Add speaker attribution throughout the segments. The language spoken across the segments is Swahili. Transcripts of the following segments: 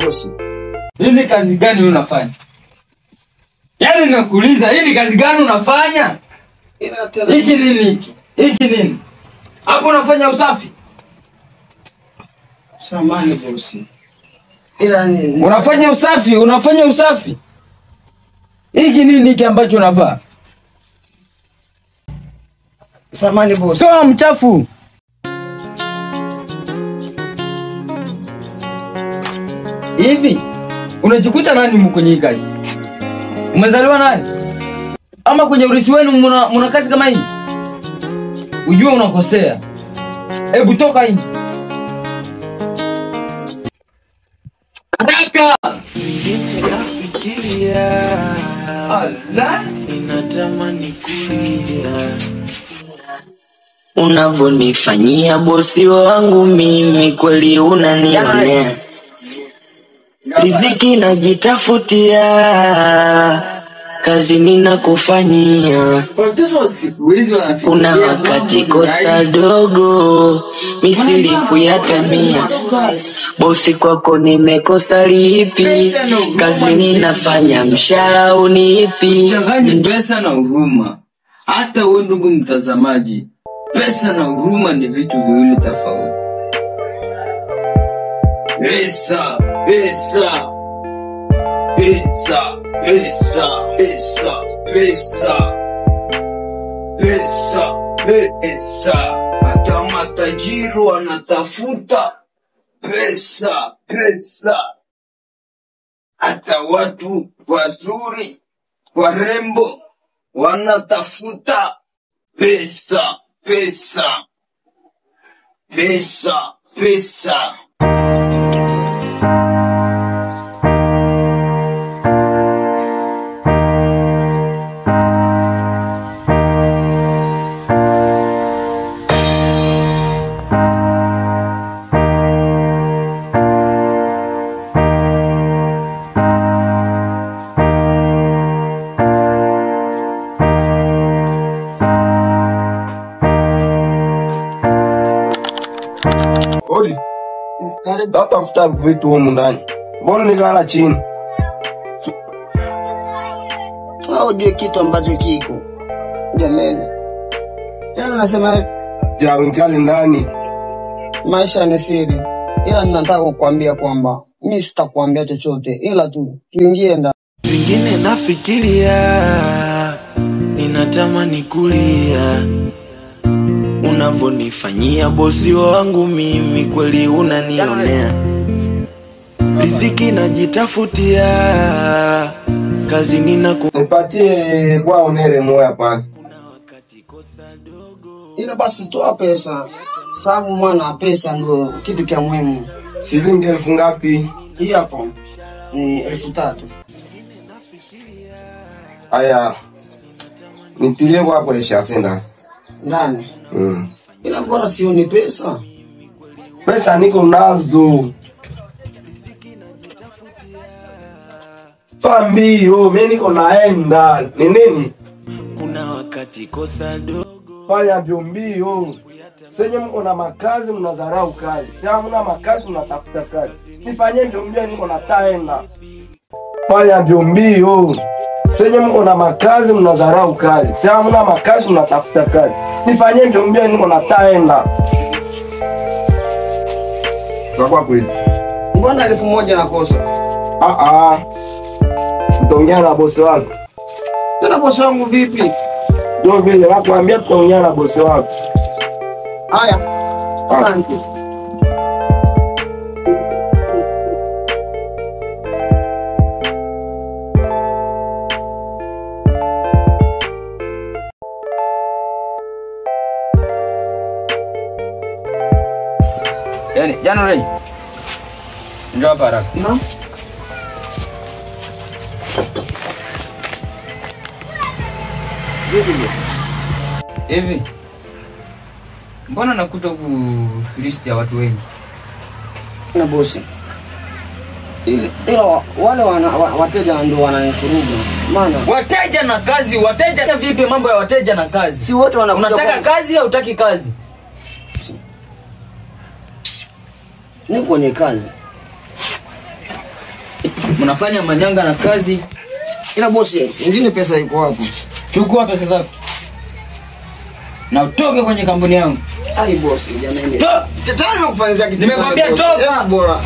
Speaker 1: bosi.
Speaker 2: Hii ni kazi gani unafanya? Yaani nakuuliza, hii ni kazi gani unafanya? Hiki nini hiki? Hiki nini? Hapo unafanya usafi?
Speaker 1: Samahani bosi.
Speaker 2: Unafanya usafi, unafanya usafi. Hiki nini hiki ambacho unavaa?
Speaker 1: Samahani bosi.
Speaker 2: Toa mchafu. Hivi unajikuta nani kwenye hii kazi? Umezaliwa nani? Ama kwenye urisi wenu muna kazi kama hii? Ujue unakosea. Hebu toka nje. Haraka!
Speaker 3: Nafikiria
Speaker 2: Allah,
Speaker 3: ninatamani kulia unavonifanyia bosi wangu mimi, kweli unanionea. Riziki najitafutia, kazi ninakufanyia. Kuna wakati kosa dogo misili kuyatamia, bosi kwako nimekosa lipi? Kazi ninafanya mshahara unipi?
Speaker 2: changanya pesa na huruma. Hata wewe ndugu mtazamaji, pesa na huruma ni vitu viwili tofauti. Pesa, pesa, pesa, pesa, pesa, pesa, pesa, pesa. Hata matajiri wanatafuta pesa, pesa. Hata watu wazuri, warembo wanatafuta pesa, pesa, pesa, pesa.
Speaker 1: Odi. Tafuta vitu humu ndani. Mbona nikala chini?
Speaker 4: Ujue kitu ambacho kiko jamani. Yaani nasema
Speaker 1: Nikali ndani.
Speaker 4: maisha ni siri. Ila ninataka kukuambia kwamba mimi sitakuambia chochote, ila tu tuingie ndani.
Speaker 3: Vingine nafikiria, ninatamani kulia unavonifanyia bosi wangu mimi, kweli unanionea. Riziki najitafutia, kazi
Speaker 1: Nipatie kwa unere moya pale.
Speaker 4: Ila basi toa pesa. Sababu mwana pesa ndio kitu kia muhimu.
Speaker 1: Shilingi 1000 ngapi?
Speaker 4: Hii hapo ni 3000.
Speaker 1: Aya. Nitilie kwa hapo ishasenda.
Speaker 4: Ndani.
Speaker 1: Mm.
Speaker 4: Ila mbona sioni pesa?
Speaker 1: Pesa niko nazo. Fambio, mimi niko naenda. Ni nini?
Speaker 3: kuna wakati kosa dogo.
Speaker 1: Fanya mbio. Senye mko na makazi mnadharau kazi. Sasa hamna makazi mnatafuta kazi. Nifanye mbio niko nataenda. Fanya mbio. Senye mko na makazi mnadharau kazi. Sasa hamna makazi mnatafuta kazi. Nifanye mbio niko nataenda. Sawa kweli.
Speaker 4: Mbona 1000 nakosa?
Speaker 1: Tutaongea na bosi wako.
Speaker 4: Tena bosi wangu vipi?
Speaker 1: Ndio vile nakwambia tutaongea na bosi wako.
Speaker 4: Haya. Asante.
Speaker 2: Yaani January. Njoo hapa haraka.
Speaker 4: Na?
Speaker 2: Hivi. Mbona nakuta ku list ya watu wengi?
Speaker 4: Na bosi. Ila wale wateja ndio wananifuruga. Maana
Speaker 2: Wateja na kazi, wateja vipi mambo ya wateja na kazi?
Speaker 4: si wote wanakuja.
Speaker 2: Unataka kazi au hutaki kazi?
Speaker 4: Ni kwenye kazi.
Speaker 2: mnafanya manyanga na kazi.
Speaker 4: Ila bosi, ingine pesa iko hapo.
Speaker 2: Chukua pesa zako na utoke kwenye kampuni yangu.
Speaker 4: Ai bosi, jamani. Tena nakufanyia kitu.
Speaker 2: Nimekwambia toka.
Speaker 4: Bora.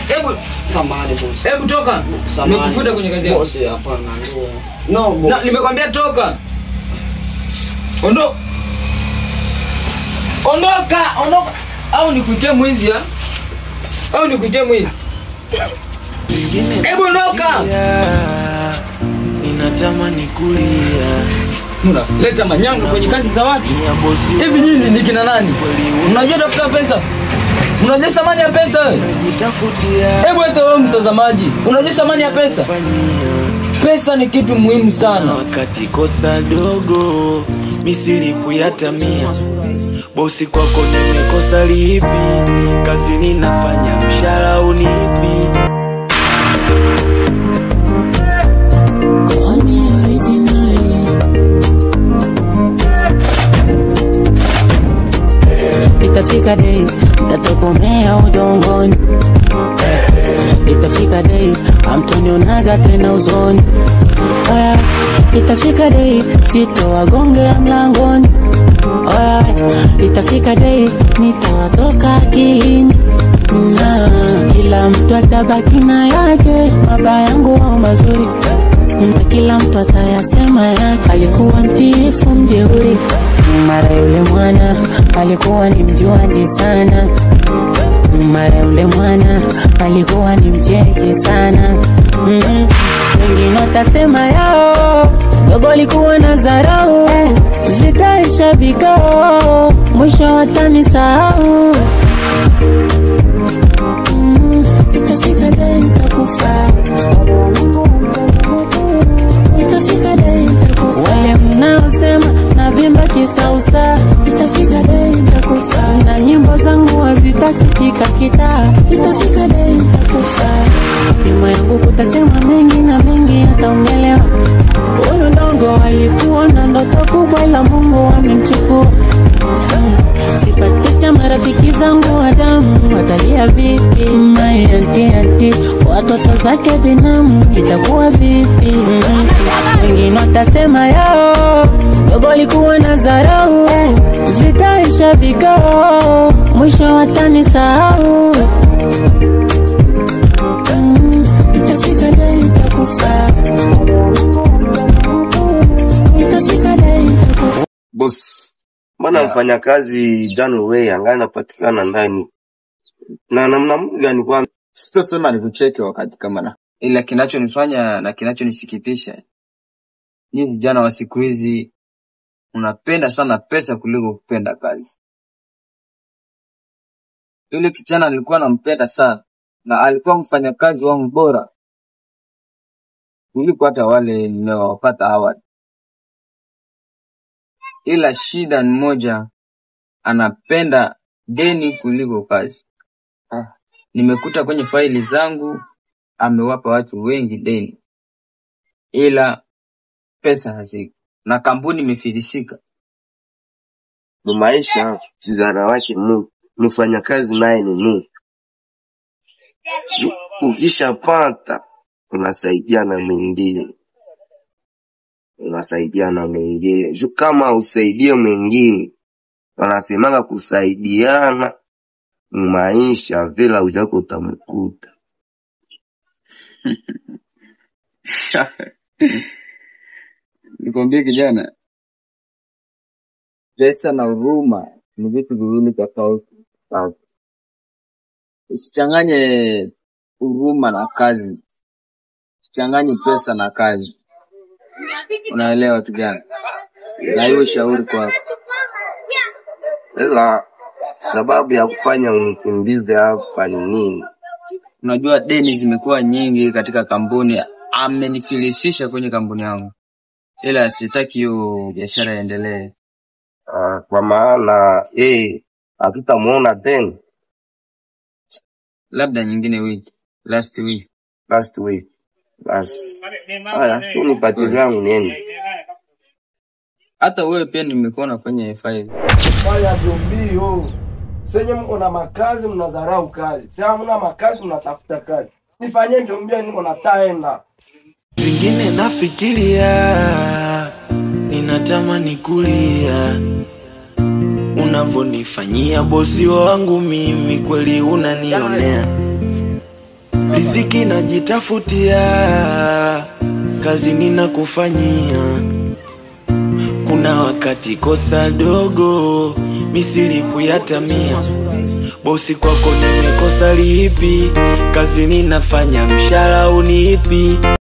Speaker 2: Hebu
Speaker 4: Samahani bosi.
Speaker 2: hebu toka. Nimekufuta kwenye kazi yangu.
Speaker 4: Bosi, hapana. No bosi.
Speaker 2: Na nimekwambia toka. Ondoka. Au nikuitie mwizi ya? Au nikuitie mwizi? Hebu ondoka.
Speaker 3: Ninatamani kulia.
Speaker 2: Muna leta manyanga kwenye kazi za watu. Hivi nyinyi ni kina nani? Unajua tafuta pesa? Unajua thamani ya pesa wewe?
Speaker 3: Najitafutia.
Speaker 2: Hebu hata wewe mtazamaji, unajua thamani ya pesa? Pesa ni kitu muhimu sana.
Speaker 3: Wakati kosa dogo misilipu ya tamia. Bosi kwako nimekosa lipi? Kazi ninafanya mshahara unipi?
Speaker 5: Itafika day tatokomea udongoni. Itafika day amtonionaga tena uzoni. Itafika day sitowagongea mlangoni. Itafika day nitawatoka akilini. Kila mtu atabaki na yake, mabaya yangu au mazuri. Kila mtu atayasema yake. Alikuwa mtiifu mjeuri, mara yule mwana alikuwa ni mjuaji sana. Mara yule mwana alikuwa ni mcheshi sana. Wengine watasema yao dogo alikuwa na dharau. Vitaisha vikao, mwisho watanisahau. Itafika day nitakufa. Itafika day nitakufa. Wale mnaosema na vimba kisa usta. Itafika day nitakufa. Na nyimbo zangu hazitasikika kitaa. Itafika day nitakufa. Nyuma yangu kutasema mengi na mengi yataongelewa. Huyu ndongo alikuwa na ndoto kubwa ila Mungu amemchukua. Sipaticha marafiki zangu Adamu watalia vipi? My auntie watoto zake binamu itakuwa vipi? Wengine watasema yao dogo alikuwa na dharau. Vitaisha vikao, mwisho watanisahau. Itafika day nitakufa. Itafika day nitakufa.
Speaker 1: Boss, mbona mfanyakazi January angali anapatikana ndani? Na namna gani kwa?
Speaker 2: Sitasema nikucheke wakati kama na. Ila kinachonifanya na kinachonisikitisha, ni vijana wa siku hizi unapenda sana pesa kuliko kupenda kazi. Yule kijana alikuwa anampenda sana na alikuwa mfanyakazi wangu bora kuliko hata wale nimewapata awali. Ila shida ni moja, anapenda deni kuliko kazi. Nimekuta kwenye faili zangu amewapa watu wengi deni, ila pesa haziko na kampuni imefilisika.
Speaker 1: Ni maisha tizara wake Mungu. Mfanyakazi naye ni Mungu. Ukishapata unasaidia na mwingine. Kama usaidie mwingine, wanasemanga kusaidiana maisha vile hujako utamkuta.
Speaker 2: Nikwambie kijana, pesa na huruma ni vitu viwili tofauti. Usichanganye huruma na kazi. Usichanganye pesa na kazi. Unaelewa kijana? Na hiyo shauri kwako.
Speaker 1: Ila sababu ya kufanya unikimbize hapa ni nini?
Speaker 2: Unajua deni zimekuwa nyingi katika kampuni. Amenifilisisha kwenye kampuni yangu. Ila sitaki hiyo biashara iendelee.
Speaker 1: Kwa maana hatutamuona tena.
Speaker 2: Labda nyingine wiki. Last week. Basi. Haya,
Speaker 1: unipatie yangu niende.
Speaker 2: Hata wewe pia nimekuona kwenye faili.
Speaker 1: Fanya mbio. Senye mko na makazi mnadharau kazi. Sasa hamna makazi mnatafuta kazi. Nifanye mbio niko nataenda.
Speaker 3: Vingine nafikiria, ninatamani kulia. Unavonifanyia bosi wangu mimi, kweli unanionea. Riziki najitafutia, kazi ninakufanyia. Kuna wakati kosa dogo misilipu yatamia. Bosi kwako nimekosa lipi? Kazi ninafanya mshahara unipi?